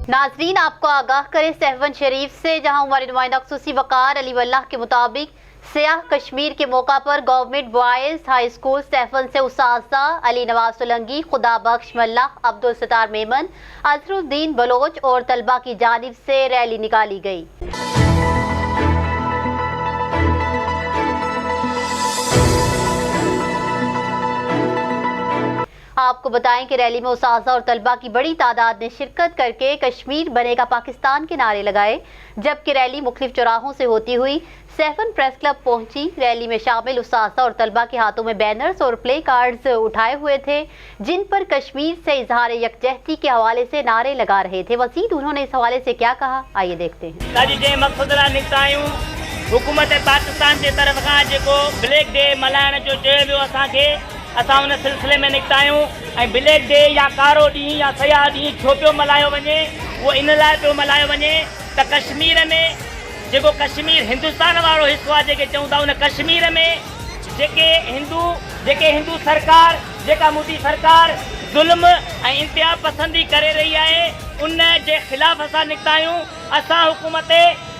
नाजरीन, आपको आगाह करें सहवन शरीफ से, जहां हमारे नुमाइंदा खुसूसी वकार अली वल्लाह के मुताबिक सयाह कश्मीर के मौका पर गवर्नमेंट बॉयज हाई स्कूल सहवन से उस्ताज़ा अली नवाज सोलंकी, खुदा बख्श मल्लाह, अब्दुल सत्तार मेमन, अजहरुद्दीन बलोच और तलबा की जानिब से रैली निकाली गई। आपको बताएं कि रैली में उस्ताज़ा और तलबा की बड़ी तादाद ने शिरकत करके कश्मीर बनेगा पाकिस्तान के नारे लगाए, जबकि रैली मुख्तलिफ चौराहों से होती हुई सहवन प्रेस क्लब पहुंची। रैली में शामिल उस्ताज़ा और तलबा के हाथों में बैनर्स और प्ले कार्ड्स उठाए हुए थे, जिन पर कश्मीर से इजहार यकजहती के हवाले से नारे लगा रहे थे। वसीद उन्होंने इस हवाले से क्या कहा, आइए देखते हैं। हुकूमत पाकिस्तान की तरफ का जो ब्लैक डे मल्हाइण जो चयो वियो असांखे, असां उन सिलसिले में निकिता आहियूं। ब्लैक डे या कारो ॾींहुं या सयाह ॾींहुं छो पियो मल्हायो वञे, वो इन लाइ पियो मल्हायो वञे त कश्मीर में जेको कश्मीर हिंदुस्तान वारो हिस्सो आहे, जेके चऊं था उन कश्मीर में जेके हिंदू सरकार, जेका मोदी सरकार ज़ुल्म ऐं इंतिहा पसंदी करे रही आहे, उन जे ख़िलाफ़ असां निकिता आहियूं। असां हुकूमत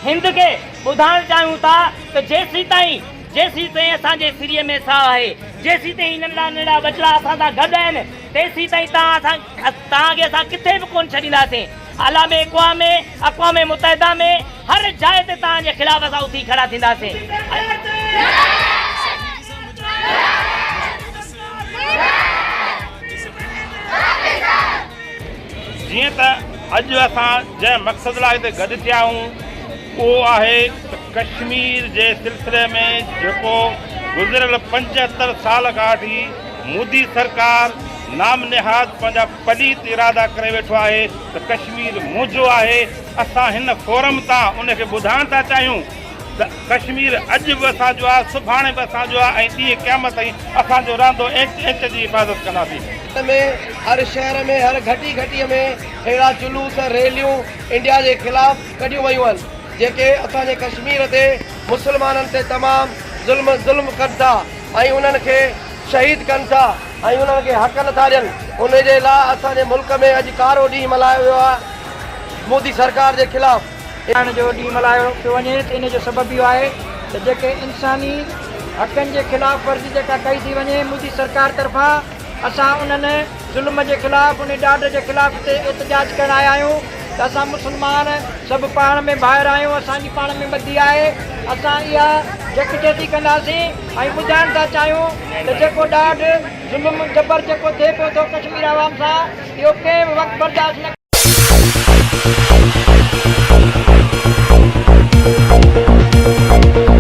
हिंद खे ॿुधाइणु चाहियूं था त जेसीं ताईं असांजे सिरीअ में साह आहे, जेसीं ताईं नंढा नंढा बचड़ा असां सां गॾु आहिनि, तेसीं ताईं तव्हांखे असां किथे बि कोन छॾींदासीं। आलामे अक़वाम मुतहिदा में हर जाइ ते तव्हांजे ख़िलाफ़ असां उथी खड़ा थींदासीं। जीअं त अॼु असां जंहिं मक़सद लाइ हिते गॾु थिया आहियूं, उहो आहे त कश्मीर जे सिलसिले में जेको गुज़िरियल 75 साल खां वठी मोदी सरकार नाम निहाद पंहिंजा पलीत इरादा करे वेठो आहे त कश्मीर मुंहिंजो आहे। असां हिन फोरम तां उनखे ॿुधाइण था चाहियूं त कश्मीर अॼु बि असांजो आहे, सुभाणे बि असांजो आहे ऐं ॾींहुं क़यामत ताईं असांजो रहंदो। इंच जी हिफ़ाज़त कंदासीं। में हर शहर में हर घटीअ में अहिड़ा जुलूस रैलियूं इंडिया जे ख़िलाफ़ कढियूं वयूं आहिनि, जेके असांजे कश्मीर ते मुस्लमाननि ते तमामु ज़ुल्म कनि था ऐं उन्हनि खे शहीद कनि था ऐं उन्हनि खे हक़ नथा ॾियनि। उन जे लाइ असांजे मुल्क में अॼु कारो ॾींहुं मल्हायो वियो आहे मोदी सरकार जे ख़िलाफ़। जो ॾींहुं मल्हायो पियो वञे त इन जो सबबु इहो आहे त जेके इंसानी हक़नि जे ख़िलाफ़ वर्ज़ी जेका कई थी वञे मोदी सरकार तरफ़ां, असां उन्हनि ज़ुल्म जे ख़िलाफ़, उन ॾाढ जे ख़िलाफ़ ते एहतजाज करण आया आहियूं त असां मुस्लमान सभु पाण में ॿाहिरि आहियूं, असांजी पाण में ॿधी आहे। असां इहा यकजहती कंदासीं ऐं ॿुधाइण था चाहियूं त जेको ॾाढ ज़ुल्म जबर जेको थिए पियो थो कश्मीर आवाम सां, इहो कंहिं वक़्तु बर्दाश्त न